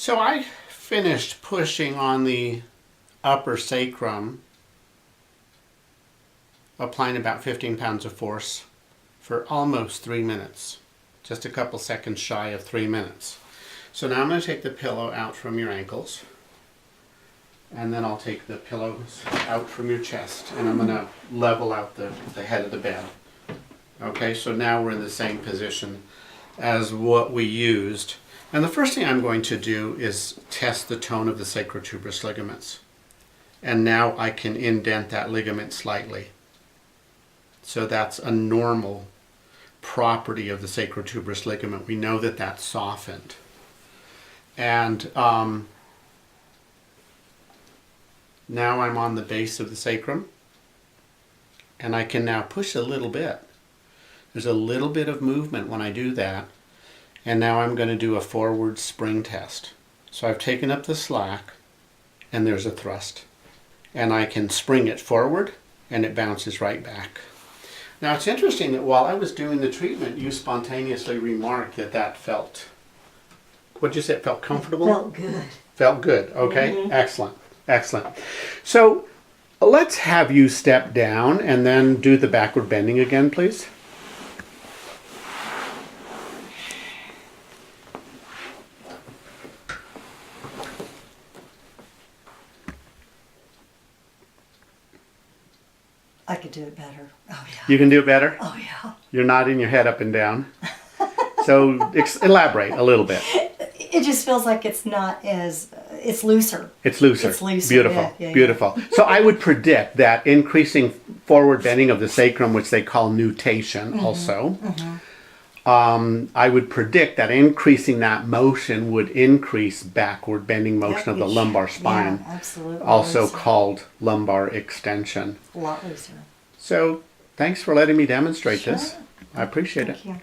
So I finished pushing on the upper sacrum, applying about 15 pounds of force for almost 3 minutes. Just a couple seconds shy of 3 minutes. So now I'm going to take the pillow out from your ankles, and then I'll take the pillows out from your chest, and I'm going to level out the head of the bed. Okay, so now we're in the same position as what we used. And the first thing I'm going to do is test the tone of the sacrotuberous ligaments. And now I can indent that ligament slightly. So that's a normal property of the sacrotuberous ligament. We know that that's softened. And now I'm on the base of the sacrum, and I can now push a little bit. There's a little bit of movement when I do that, and now I'm going to do a forward spring test. So I've taken up the slack, and there's a thrust. And I can spring it forward, and it bounces right back. Now it's interesting that while I was doing the treatment, you spontaneously remarked that that felt, what'd you say, it felt comfortable? It felt good. Felt good, okay, excellent, excellent. So let's have you step down and then do the backward bending again, please. I could do it better. Oh, yeah. You can do it better? Oh, yeah. You're nodding your head up and down. So elaborate a little bit. It just feels like it's not as, it's looser. It's looser. It's looser. Beautiful. Yeah, beautiful. Yeah. So I would predict that increasing forward bending of the sacrum, which they call nutation also, I would predict that increasing that motion would increase backward bending motion of the lumbar spine. Yeah, absolutely. Also looser. called lumbar extension. A lot looser. So thanks for letting me demonstrate this. I appreciate it. Thank you.